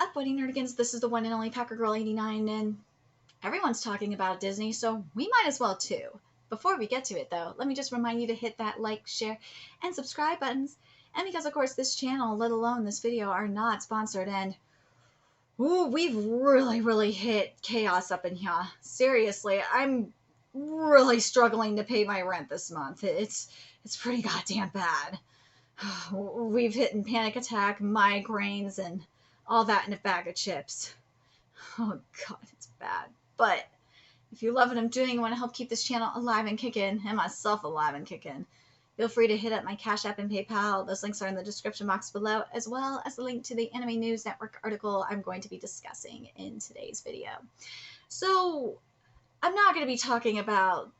up, Buddy Nerdigans? This is the one and only Packer Girl 89, and everyone's talking about Disney, so we might as well too. Before we get to it, though, let me just remind you to hit that like, share, and subscribe buttons. And because, of course, this channel, let alone this video, are not sponsored, and ooh, we've really hit chaos up in here. Seriously, I'm really struggling to pay my rent this month. It's pretty goddamn bad. We've hit in panic attack, migraines, and all that in a bag of chips. Oh god, it's bad. But if you love what I'm doing and want to help keep this channel alive and kicking, and myself alive and kicking, feel free to hit up my Cash App and PayPal. Those links are in the description box below, as well as the link to the Anime News Network article I'm going to be discussing in today's video. So, I'm not going to be talking about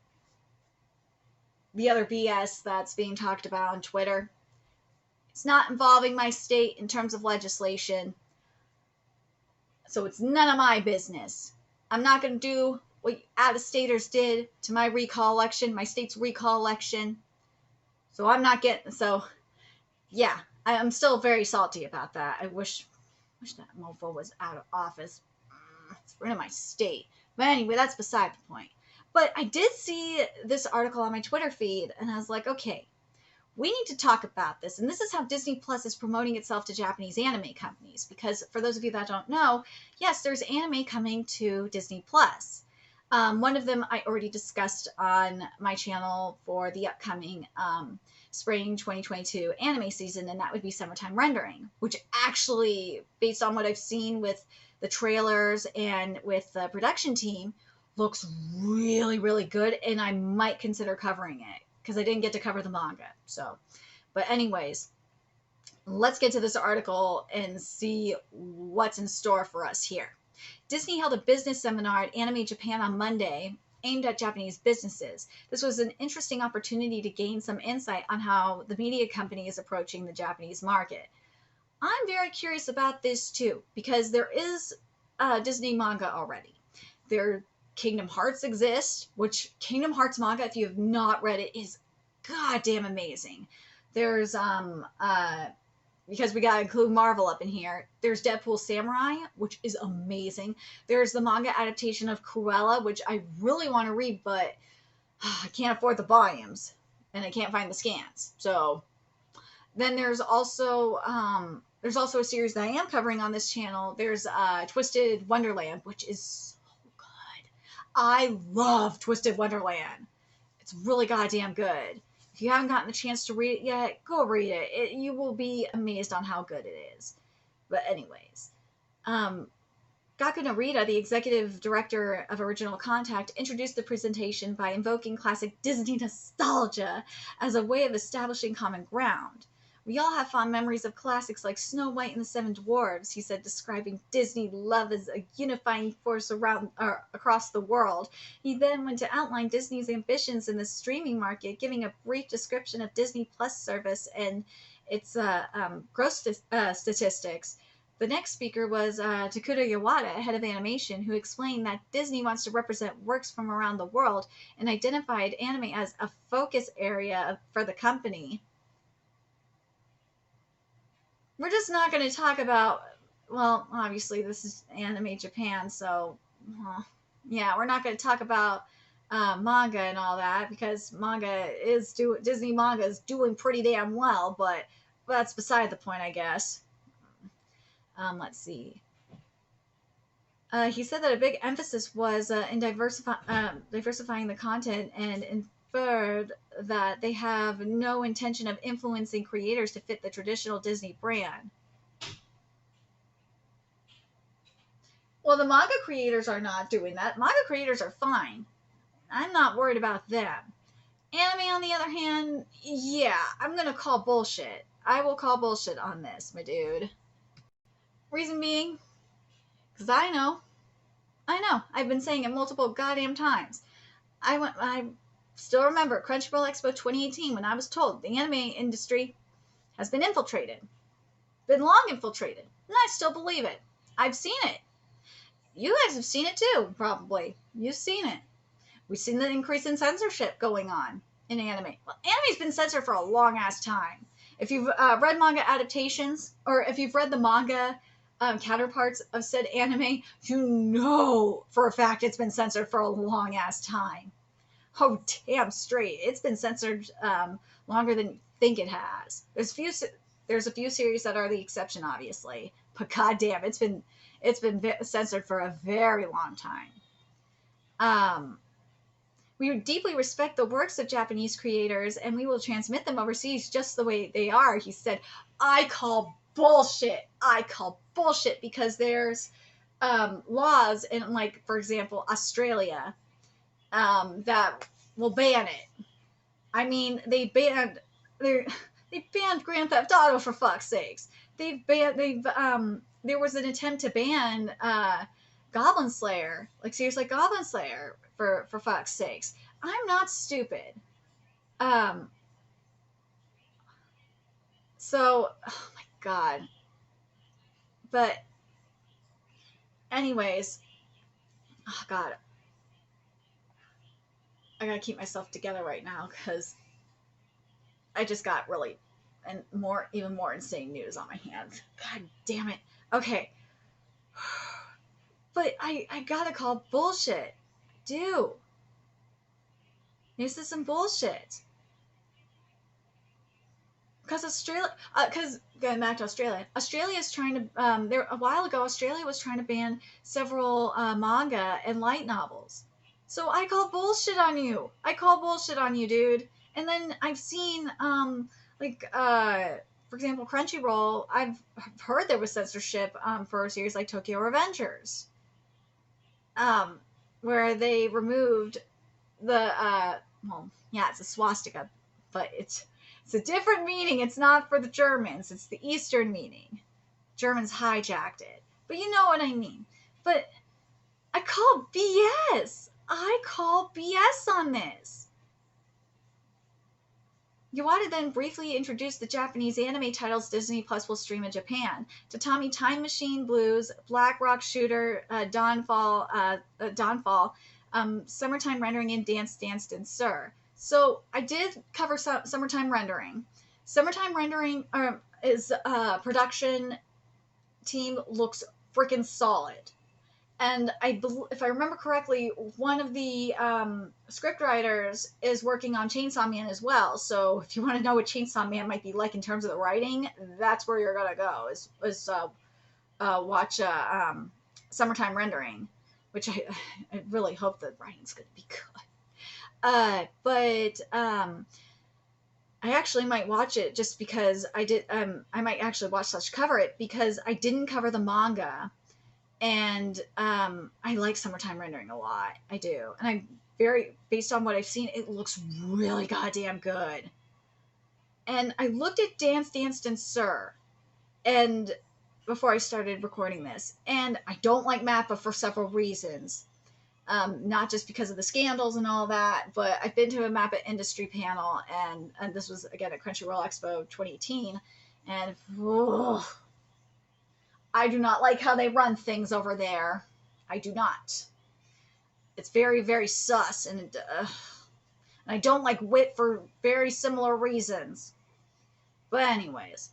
the other BS that's being talked about on Twitter. It's not involving my state in terms of legislation, so it's none of my business. I'm not going to do what out-of-staters did to my recall election, my state's recall election. So I'm not getting, so yeah, I'm still very salty about that. I wish that mofo was out of office. It's ruining my state. But anyway, that's beside the point. But I did see this article on my Twitter feed, and I was like, okay, we need to talk about this. And this is how Disney Plus is promoting itself to Japanese anime companies. Because for those of you that don't know, yes, there's anime coming to Disney Plus. One of them I already discussed on my channel for the upcoming spring 2022 anime season, and that would be Summertime Rendering, which actually, based on what I've seen with the trailers and with the production team, looks really good, and I might consider covering it because I didn't get to cover the manga. So, but anyways, let's get to this article and see what's in store for us here. Disney held a business seminar at AnimeJapan on Monday aimed at Japanese businesses. This was an interesting opportunity to gain some insight on how the media company is approaching the Japanese market. I'm very curious about this too, because there is Disney manga already. Kingdom Hearts exists, which Kingdom Hearts manga, if you have not read it, is goddamn amazing. There's because we gotta include Marvel up in here. There's Deadpool Samurai, which is amazing. There's the manga adaptation of Cruella, which I really want to read, but I can't afford the volumes, and I can't find the scans. So then there's also a series that I am covering on this channel. There's Twisted Wonderland, which is so good. I love Twisted Wonderland. It's really goddamn good. If you haven't gotten the chance to read it yet, go read it. You will be amazed on how good it is. But anyways, Gaku Narita, the executive director of Original Contact, introduced the presentation by invoking classic Disney nostalgia as a way of establishing common ground. We all have fond memories of classics like Snow White and the Seven Dwarfs, he said, describing Disney love as a unifying force across the world. He then went to outline Disney's ambitions in the streaming market, giving a brief description of Disney Plus service and its growth statistics. The next speaker was Takuto Yawata, head of animation, who explained that Disney wants to represent works from around the world and identified anime as a focus area for the company. We're just not going to talk about, well, obviously this is AnimeJapan, so, yeah, we're not going to talk about manga and all that, because Disney manga is doing pretty damn well, but that's beside the point, I guess. Let's see. He said that a big emphasis was in diversifying the content and inferred that they have no intention of influencing creators to fit the traditional Disney brand. Well, the manga creators are not doing that. Manga creators are fine. I'm not worried about them. Anime, on the other hand, yeah, I'm going to call bullshit. I will call bullshit on this, my dude. Reason being, because I know. I've been saying it multiple goddamn times. I still remember Crunchyroll Expo 2018 when I was told the anime industry has been infiltrated. Been long infiltrated. And I still believe it. I've seen it. You guys have seen it too, probably. You've seen it. We've seen the increase in censorship going on in anime. Well, anime's been censored for a long ass time. If you've read manga adaptations, or if you've read the manga counterparts of said anime, you know for a fact it's been censored for a long ass time. Oh, damn straight. It's been censored longer than you think it has. There's a few series that are the exception, obviously, but goddamn, it's been censored for a very long time. Um, we deeply respect the works of Japanese creators, and we will transmit them overseas just the way they are. He said, "I call bullshit. I call bullshit because there's laws in, like, for example, Australia." That will ban it. I mean, they banned Grand Theft Auto for fuck's sakes. There was an attempt to ban Goblin Slayer, like seriously Goblin Slayer for fuck's sakes. I'm not stupid. Um, so oh my god. But anyways, oh god, I gotta keep myself together right now because I just got really and even more insane news on my hands. God damn it. Okay. But I gotta call bullshit. Do. This is some bullshit. Because going back to Australia, Australia is trying to, a while ago, Australia was trying to ban several manga and light novels. So I call bullshit on you. I call bullshit on you, dude. And then I've seen, for example, Crunchyroll, I've heard there was censorship for a series like Tokyo Revengers, where they removed it's a swastika, but it's a different meaning. It's not for the Germans. It's the Eastern meaning. Germans hijacked it. But you know what I mean. But I call BS. I call BS on this. Yawata then briefly introduced the Japanese anime titles Disney Plus will stream in Japan. Tatami Time Machine Blues, Black Rock Shooter, Dawnfall, Summertime Rendering, and Dance Danced and Sir. So I did cover Summertime Rendering. Summertime Rendering is production team looks freaking solid. And if I remember correctly, one of the scriptwriters is working on Chainsaw Man as well. So if you want to know what Chainsaw Man might be like in terms of the writing, that's where you're gonna go. Watch Summertime Rendering, which I really hope the writing's gonna be good. But I actually might watch it just because I did. I might actually cover it because I didn't cover the manga. And I like Summertime Rendering a lot. I do. And based on what I've seen, it looks really goddamn good. And I looked at Dance Danced and Sir, and before I started recording this, and I don't like MAPPA for several reasons. Not just because of the scandals and all that, but I've been to a MAPPA industry panel, and this was, again, at Crunchyroll Expo 2018, and I do not like how they run things over there. I do not. It's very, very sus, and I don't like WIT for very similar reasons. But anyways,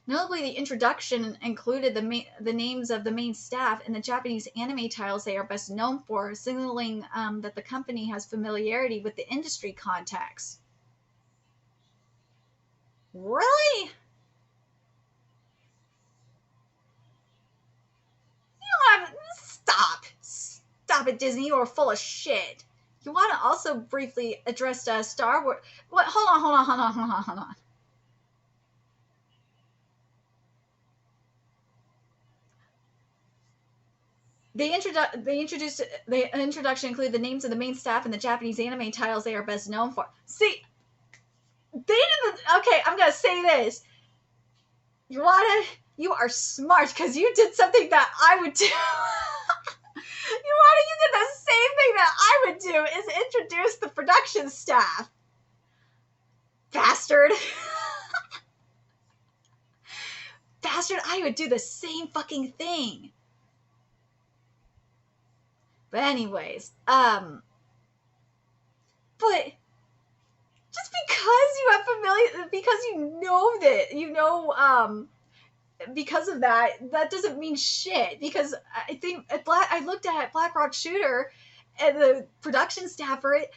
notably, the introduction included the names of the main staff and the Japanese anime titles they are best known for, signaling that the company has familiarity with the industry context. Really? Stop it, Disney. You're full of shit. You want to also briefly address Star Wars. What? Hold on. The introduction included the names of the main staff and the Japanese anime titles they are best known for. See, they didn't. Okay, I'm gonna say this. You are smart because you did something that I would do. You did the same thing that I would do, is introduce the production staff. Bastard. Bastard, I would do the same fucking thing. But anyways, but just because you have because you know that, because of that, that doesn't mean shit. Because I think I looked at Black Rock Shooter and the production staff for it.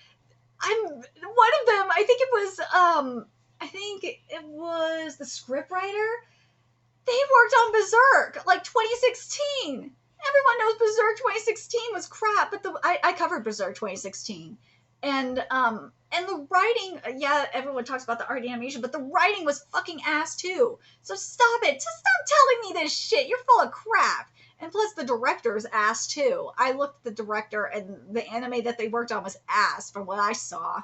I'm one of them. I think it was the scriptwriter. They worked on Berserk like 2016. Everyone knows Berserk 2016 was crap, but I covered Berserk 2016, and the writing, yeah, everyone talks about the art animation, but the writing was fucking ass too. So stop it. Just stop telling me this shit. You're full of crap. And plus, the director's ass too. I looked at the director, and the anime that they worked on was ass from what I saw.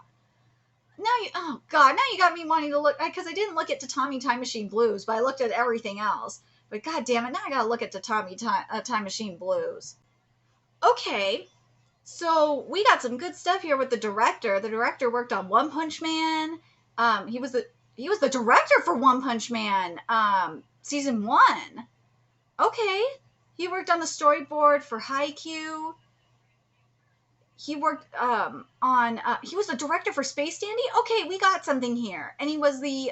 Oh god, now you got me wanting to look, because I didn't look at Tatami Time Machine Blues, but I looked at everything else. But god damn it, now I gotta look at Tatami Time Machine Blues. Okay, so we got some good stuff here with the director. The director worked on One Punch Man. He was the director for One Punch Man, season 1. Okay, he worked on the storyboard for Haikyuu. He worked he was the director for Space Dandy. Okay, we got something here. And he was the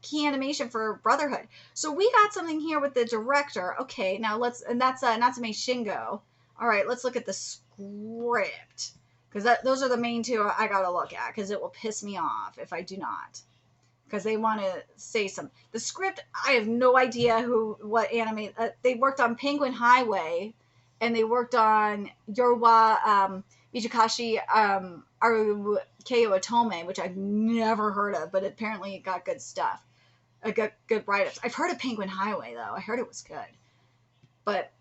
key animation for Brotherhood. So we got something here with the director. Okay, now and that's Natsume Shingo. All right, let's look at the script. Because those are the main two I gotta look at, because it will piss me off if I do not. Because they want to say some. The script, I have no idea what anime. They worked on Penguin Highway, and they worked on Yorwa Mijikashi Aru Keo Otome, which I've never heard of, but apparently it got good stuff. It got good write-ups. I've heard of Penguin Highway, though. I heard it was good. But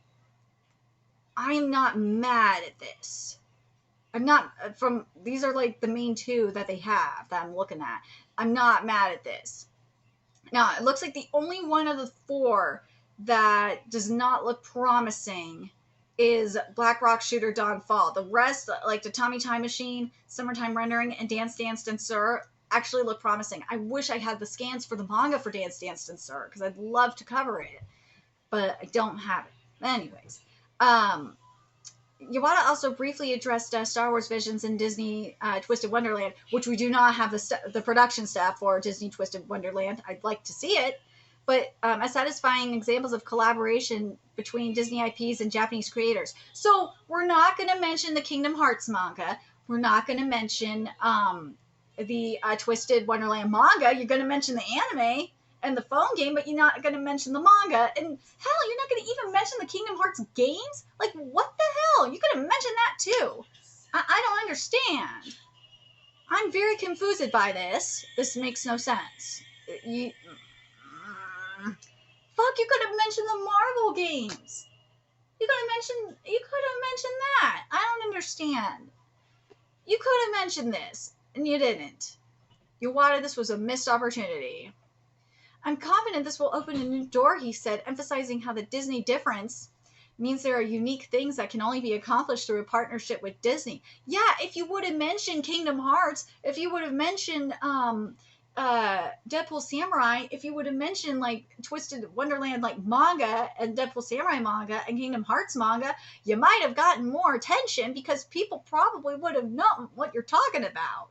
I'm not mad at this. I'm not these are like the main two that they have that I'm looking at. I'm not mad at this. Now, it looks like the only one of the 4 that does not look promising is Black Rock Shooter Dawn Fall. The rest, like Tatami Time Machine, Summertime Rendering, and Dance Dance Danseur, actually look promising. I wish I had the scans for the manga for Dance Dance Danseur, because I'd love to cover it, but I don't have it. Anyways, Yawata also briefly addressed Star Wars Visions in Disney Twisted Wonderland, which we do not have the production staff for Disney Twisted Wonderland. I'd like to see it. But as satisfying examples of collaboration between Disney IPs and Japanese creators. So we're not going to mention the Kingdom Hearts manga. We're not going to mention the Twisted Wonderland manga. You're going to mention the anime and the phone game, but you're not going to mention the manga. And hell, you're not going to even mention the Kingdom Hearts games? Like, what the hell? You're going to mention that too. I don't understand. I'm very confused by this. This makes no sense. Fuck, you could have mentioned the Marvel games. You could have mentioned that. I don't understand. You could have mentioned this, and you didn't. Yawata, this was a missed opportunity. I'm confident this will open a new door, he said, emphasizing how the Disney difference means there are unique things that can only be accomplished through a partnership with Disney. Yeah, if you would have mentioned Kingdom Hearts, if you would have mentioned Deadpool Samurai, if you would have mentioned like Twisted Wonderland like manga and Deadpool Samurai manga and Kingdom Hearts manga, you might have gotten more attention because people probably would have known what you're talking about.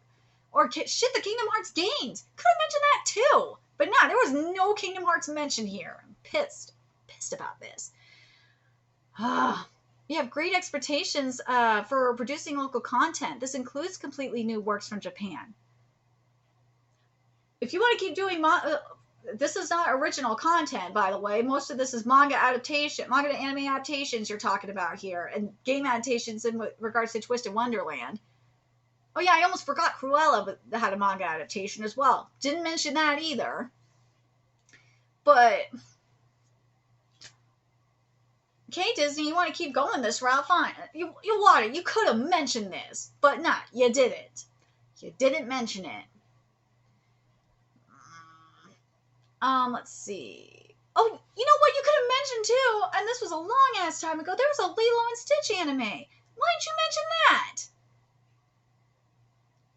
Or shit, the Kingdom Hearts games. Could have mentioned that too. But nah, there was no Kingdom Hearts mentioned here. I'm pissed about this. We have great expectations for producing local content. This includes completely new works from Japan. If you want to keep doing this is not original content, by the way. Most of this is manga to anime adaptations you're talking about here, and game adaptations in regards to Twisted Wonderland. Oh yeah, I almost forgot Cruella had a manga adaptation as well. Didn't mention that either. But okay, Disney, you want to keep going this route? Fine. You could have mentioned this, but nah, you didn't. You didn't mention it. Let's see. Oh, you know what you could have mentioned too, and this was a long ass time ago, there was a Lilo and Stitch anime. Why didn't you mention that?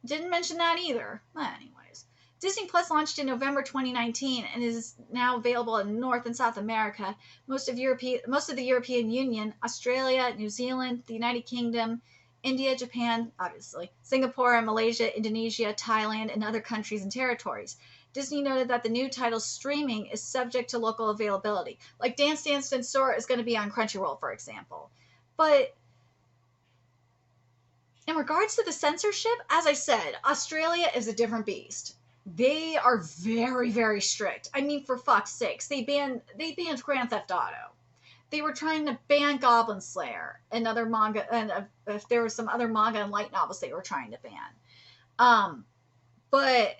Didn't mention that either. Well, anyways. Disney Plus launched in November 2019 and is now available in North and South America, most of the European Union, Australia, New Zealand, the United Kingdom, India, Japan, obviously, Singapore and Malaysia, Indonesia, Thailand, and other countries and territories. Disney noted that the new title's streaming is subject to local availability. Like Dance Dance Dancing is going to be on Crunchyroll, for example. But in regards to the censorship, as I said, Australia is a different beast. They are very, very strict. I mean, for fuck's sakes, they banned Grand Theft Auto. They were trying to ban Goblin Slayer and other manga, and if there was some other manga and light novels they were trying to ban. But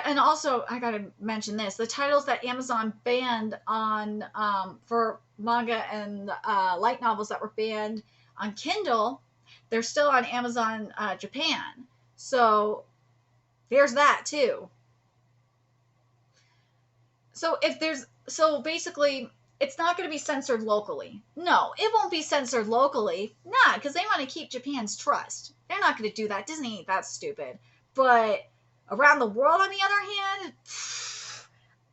and also I gotta mention this: the titles that Amazon banned on for manga and light novels that were banned on Kindle, they're still on Amazon Japan. So there's that too. So basically, it's not going to be censored locally. No, it won't be censored locally. Nah, because they want to keep Japan's trust. They're not going to do that. Disney ain't that stupid. But around the world, on the other hand,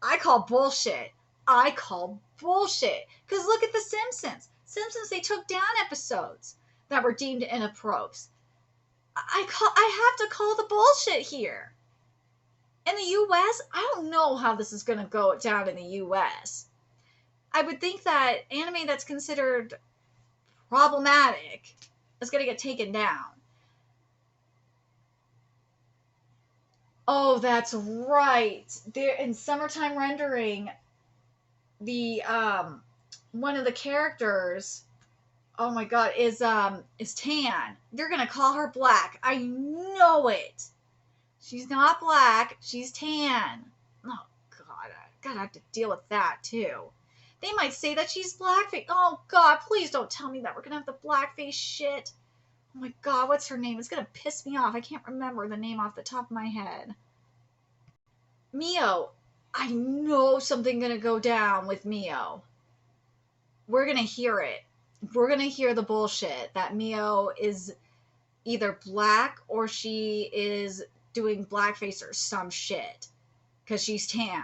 I call bullshit. I call bullshit. Because look at The Simpsons. Simpsons, they took down episodes that were deemed inappropriate. I have to call the bullshit here. In the U.S., I don't know how this is going to go down in the U.S. I would think that anime that's considered problematic is going to get taken down. Oh, that's right. There in Summertime Rendering, the one of the characters, oh my god, is tan. They're gonna call her black. I know it. She's not black. She's tan. Oh god, I gotta have to deal with that too. They might say that she's blackface. Oh god, please don't tell me that we're gonna have the blackface shit. Oh my god, what's her name? It's gonna piss me off. I can't remember the name off the top of my head. Mio. I know something gonna go down with Mio. We're gonna hear it. We're gonna hear the bullshit that Mio is either black or she is doing blackface or some shit because she's tan.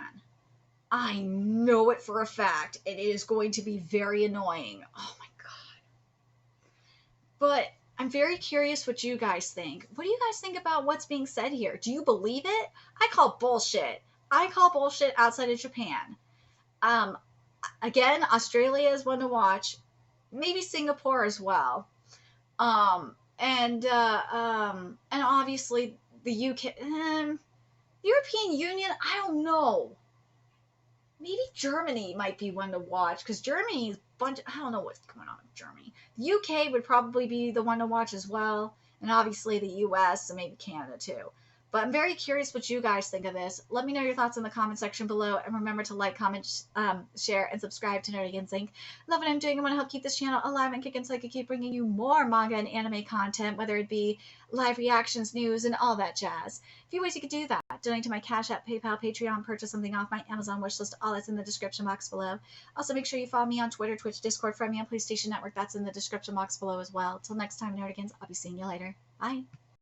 I know it for a fact. It is going to be very annoying. Oh my god. But I'm very curious what you guys think. What do you guys think about what's being said here? Do you believe it? I call bullshit. I call bullshit outside of Japan. Again, Australia is one to watch. Maybe Singapore as well. And obviously the UK, European Union, I don't know. Maybe Germany might be one to watch because Germany's bunch. I don't know what's going on with Germany. The UK would probably be the one to watch as well, and obviously the US and maybe Canada too. But I'm very curious what you guys think of this. Let me know your thoughts in the comment section below, and remember to like, comment, share, and subscribe to Nerdy Sync. Love what I'm doing. I want to help keep this channel alive and kicking so I can keep bringing you more manga and anime content, whether it be live reactions, news, and all that jazz. A few ways you could do that: donate to my Cash App, PayPal, Patreon, purchase something off my Amazon wishlist. All that's in the description box below. Also, make sure you follow me on Twitter, Twitch, Discord, friend me on PlayStation Network. That's in the description box below as well. Till next time, Nerdigans, I'll be seeing you later. Bye.